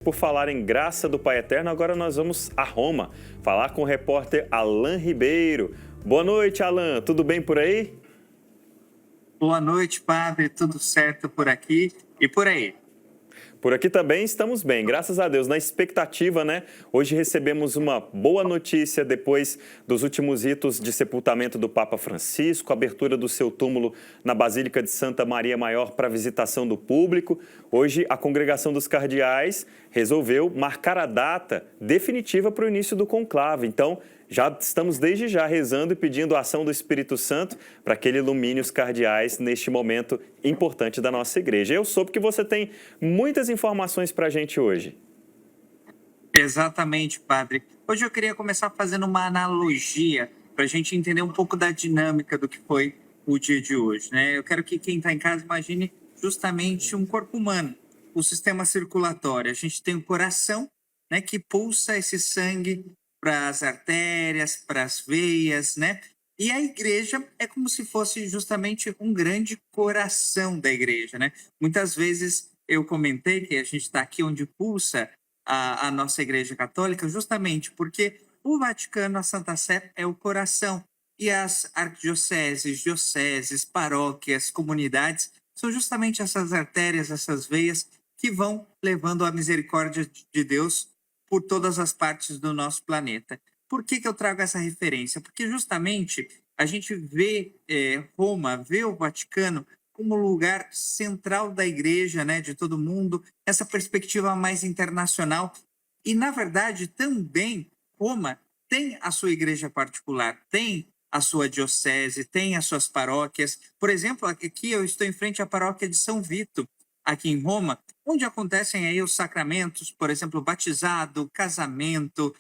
Por falar em graça do Pai Eterno, agora nós vamos a Roma falar com o repórter Alan Ribeiro. Boa noite, Alan. Tudo bem por aí? Boa noite, padre. Tudo certo por aqui e por aí? Por aqui também estamos bem, graças a Deus. Na expectativa, né? Hoje recebemos uma boa notícia depois dos últimos ritos de sepultamento do Papa Francisco, abertura do seu túmulo na Basílica de Santa Maria Maior para visitação do público. Hoje, a Congregação dos Cardeais resolveu marcar a data definitiva para o início do conclave. Então, já estamos desde já rezando e pedindo a ação do Espírito Santo para que ele ilumine os cardeais neste momento importante da nossa igreja. Eu soube que você tem muitas informações para a gente hoje. Exatamente, padre. Hoje eu queria começar fazendo uma analogia para a gente entender um pouco da dinâmica do que foi o dia de hoje, né? Eu quero que quem está em casa imagine justamente um corpo humano, o sistema circulatório. A gente tem o coração, né, que pulsa esse sangue para as artérias, para as veias, né? E a igreja é como se fosse justamente um grande coração da igreja, né? Muitas vezes eu comentei que a gente está aqui onde pulsa a nossa igreja católica, justamente porque o Vaticano, a Santa Sé, é o coração. E as arquidioceses, dioceses, paróquias, comunidades, são justamente essas artérias, essas veias que vão levando a misericórdia de Deus por todas as partes do nosso planeta. Por que eu trago essa referência? Porque justamente a gente vê Roma, vê o Vaticano como lugar central da igreja, né, de todo mundo, essa perspectiva mais internacional. E, na verdade, também Roma tem a sua igreja particular, tem a sua diocese, tem as suas paróquias. Por exemplo, aqui eu estou em frente à paróquia de São Vito, aqui em Roma, onde acontecem aí os sacramentos, por exemplo, batizado, casamento,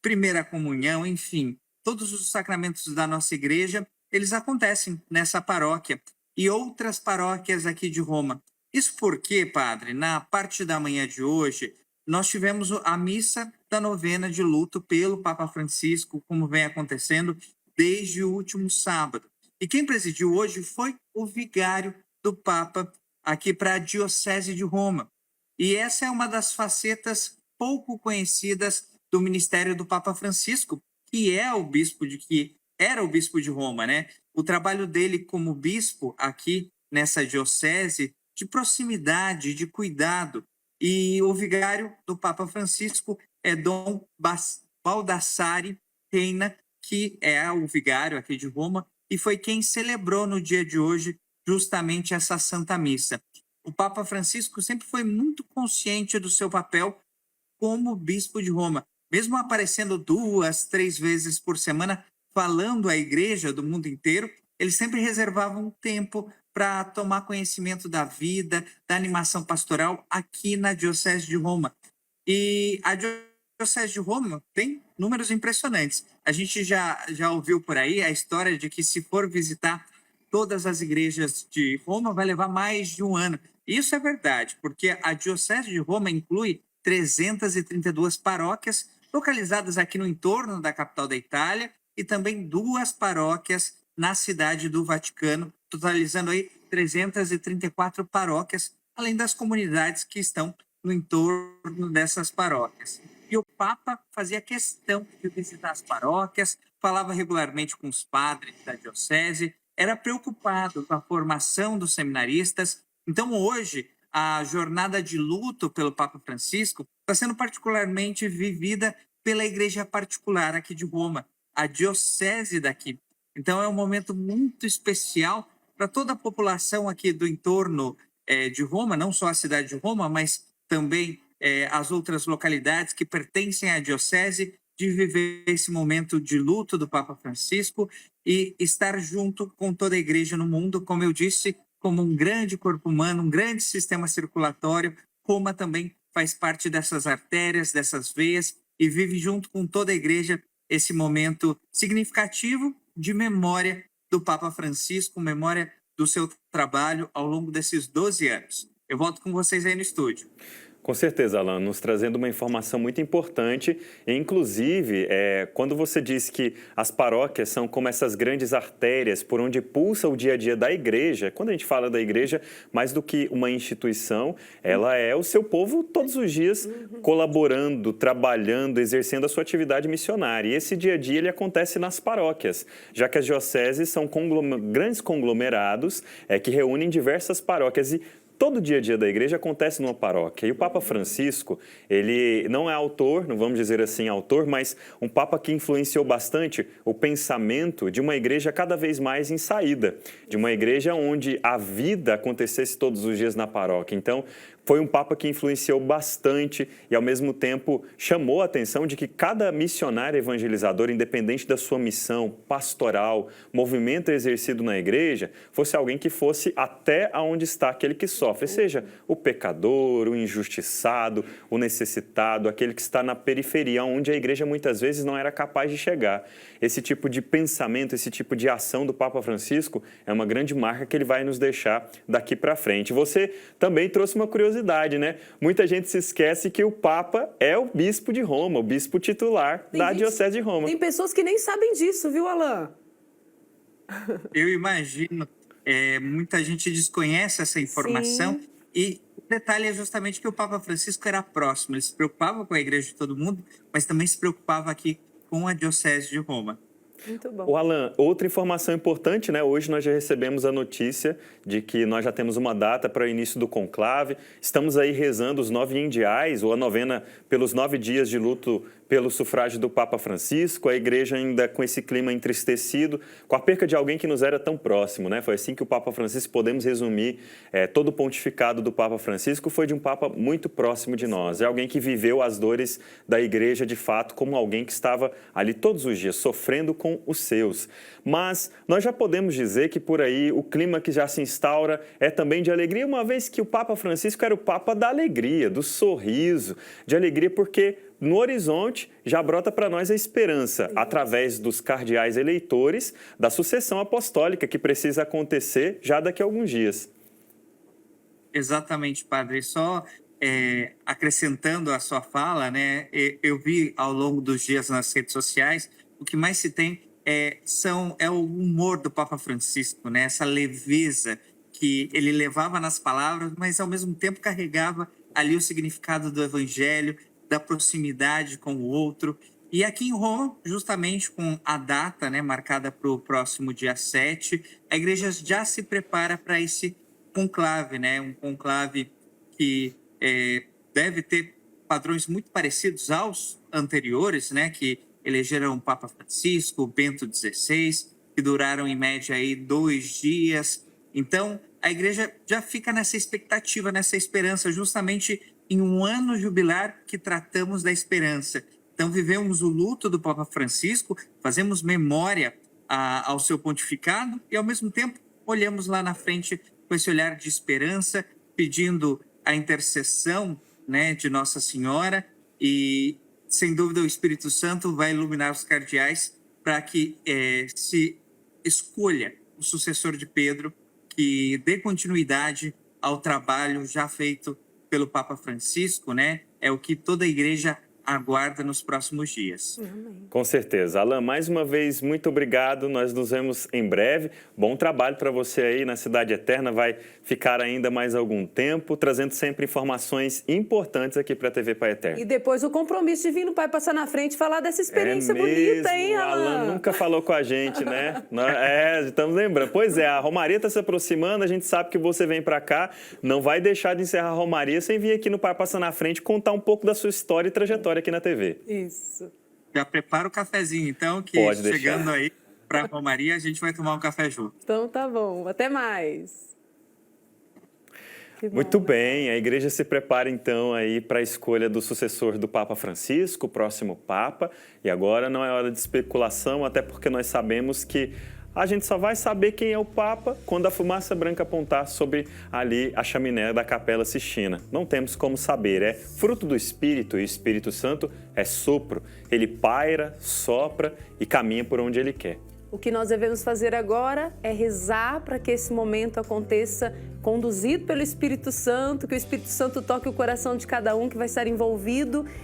primeira comunhão, enfim, todos os sacramentos da nossa igreja, eles acontecem nessa paróquia e outras paróquias aqui de Roma. Isso porque, padre, na parte da manhã de hoje, nós tivemos a missa da novena de luto pelo Papa Francisco, como vem acontecendo desde o último sábado. E quem presidiu hoje foi o vigário do Papa aqui para a Diocese de Roma. E essa é uma das facetas pouco conhecidas do ministério do Papa Francisco, que é o bispo que era o bispo de Roma, né? O trabalho dele como bispo aqui nessa diocese de proximidade, de cuidado. E o vigário do Papa Francisco é Dom Baldassare Reina, que é o vigário aqui de Roma e foi quem celebrou no dia de hoje justamente essa Santa Missa. O Papa Francisco sempre foi muito consciente do seu papel como bispo de Roma, mesmo aparecendo 2, 3 vezes por semana, falando à igreja do mundo inteiro, ele sempre reservava um tempo para tomar conhecimento da vida, da animação pastoral aqui na Diocese de Roma. E a Diocese de Roma tem números impressionantes. A gente já ouviu por aí a história de que se for visitar todas as igrejas de Roma, vai levar mais de um ano. Isso é verdade, porque a Diocese de Roma inclui 332 paróquias localizadas aqui no entorno da capital da Itália e também 2 paróquias na cidade do Vaticano, totalizando aí 334 paróquias, além das comunidades que estão no entorno dessas paróquias. E o Papa fazia questão de visitar as paróquias, falava regularmente com os padres da diocese, era preocupado com a formação dos seminaristas. Então, hoje, a jornada de luto pelo Papa Francisco está sendo particularmente vivida pela igreja particular aqui de Roma, a diocese daqui. Então, é um momento muito especial para toda a população aqui do entorno de Roma, não só a cidade de Roma, mas também as outras localidades que pertencem à diocese, de viver esse momento de luto do Papa Francisco e estar junto com toda a igreja no mundo, como eu disse, como um grande corpo humano, um grande sistema circulatório. Roma também faz parte dessas artérias, dessas veias e vive junto com toda a igreja esse momento significativo de memória do Papa Francisco, memória do seu trabalho ao longo desses 12 anos. Eu volto com vocês aí no estúdio. Com certeza, Alan, nos trazendo uma informação muito importante. E, inclusive, quando você diz que as paróquias são como essas grandes artérias por onde pulsa o dia a dia da igreja, quando a gente fala da igreja, mais do que uma instituição, ela é o seu povo todos os dias colaborando, trabalhando, exercendo a sua atividade missionária. E esse dia a dia ele acontece nas paróquias, já que as dioceses são grandes conglomerados que reúnem diversas paróquias. E todo dia a dia da igreja acontece numa paróquia. E o Papa Francisco, ele não é autor, não vamos dizer assim autor, mas um Papa que influenciou bastante o pensamento de uma igreja cada vez mais em saída, de uma igreja onde a vida acontecesse todos os dias na paróquia. Então, foi um Papa que influenciou bastante e, ao mesmo tempo, chamou a atenção de que cada missionário evangelizador, independente da sua missão pastoral, movimento exercido na igreja, fosse alguém que fosse até aonde está aquele que sofre, seja o pecador, o injustiçado, o necessitado, aquele que está na periferia, onde a igreja muitas vezes não era capaz de chegar. Esse tipo de pensamento, esse tipo de ação do Papa Francisco é uma grande marca que ele vai nos deixar daqui para frente. Você também trouxe uma curiosidade, né? Muita gente se esquece que o Papa é o bispo de Roma, o bispo titular da Diocese de Roma. Tem pessoas que nem sabem disso, viu, Alan? Eu imagino, muita gente desconhece essa informação. Sim. E o detalhe é justamente que o Papa Francisco era próximo, ele se preocupava com a igreja de todo mundo, mas também se preocupava aqui com a Diocese de Roma. Muito bom. O Alan, outra informação importante, né? Hoje nós já recebemos a notícia de que nós já temos uma data para o início do conclave. Estamos aí rezando os 9 indiais, ou a novena pelos 9 dias de luto pelo sufrágio do Papa Francisco, a igreja ainda com esse clima entristecido, com a perca de alguém que nos era tão próximo, né? Foi assim que o Papa Francisco, podemos resumir, todo o pontificado do Papa Francisco foi de um Papa muito próximo de nós. É alguém que viveu as dores da igreja, de fato, como alguém que estava ali todos os dias, sofrendo com os seus. Mas nós já podemos dizer que por aí o clima que já se instaura é também de alegria, uma vez que o Papa Francisco era o Papa da alegria, do sorriso, de alegria porque no horizonte já brota para nós a esperança, através dos cardeais eleitores, da sucessão apostólica que precisa acontecer já daqui a alguns dias. Exatamente, padre. Só acrescentando a sua fala, né? Eu vi ao longo dos dias nas redes sociais, o que mais se tem é o humor do Papa Francisco, né? Essa leveza que ele levava nas palavras, mas ao mesmo tempo carregava ali o significado do Evangelho, da proximidade com o outro. E aqui em Roma, justamente com a data, né, marcada para o próximo dia 7, a igreja já se prepara para esse conclave, né? Um conclave que deve ter padrões muito parecidos aos anteriores, né? Que elegeram o Papa Francisco, Bento XVI, que duraram em média aí 2 dias. Então, a igreja já fica nessa expectativa, nessa esperança, justamente em um ano jubilar que tratamos da esperança. Então, vivemos o luto do Papa Francisco, fazemos memória ao seu pontificado e, ao mesmo tempo, olhamos lá na frente com esse olhar de esperança, pedindo a intercessão, né, de Nossa Senhora e, sem dúvida, o Espírito Santo vai iluminar os cardeais para que se escolha o sucessor de Pedro, que dê continuidade ao trabalho já feito pelo Papa Francisco, né? É o que toda a igreja aguarda nos próximos dias. Com certeza. Alan, mais uma vez, muito obrigado. Nós nos vemos em breve. Bom trabalho para você aí na Cidade Eterna. Vai ficar ainda mais algum tempo, trazendo sempre informações importantes aqui para a TV Pai Eterno. E depois o compromisso de vir no Pai passar na frente e falar dessa experiência bonita, hein, Alan? Alan nunca falou com a gente, né? Estamos lembrando. Pois é, a Romaria está se aproximando, a gente sabe que você vem para cá, não vai deixar de encerrar a Romaria sem vir aqui no Pai passar na frente contar um pouco da sua história e trajetória aqui na TV. Isso. Já prepara o cafezinho, então, que Pode deixar. chegando aí para a Romaria, a gente vai tomar um café junto. Então tá bom. Até mais. Muito bem, a igreja se prepara então aí para a escolha do sucessor do Papa Francisco, o próximo Papa. E agora não é hora de especulação, até porque nós sabemos que a gente só vai saber quem é o Papa quando a fumaça branca apontar sobre ali a chaminé da Capela Sistina. Não temos como saber, é fruto do Espírito e o Espírito Santo é sopro. Ele paira, sopra e caminha por onde ele quer. O que nós devemos fazer agora é rezar para que esse momento aconteça conduzido pelo Espírito Santo, que o Espírito Santo toque o coração de cada um que vai estar envolvido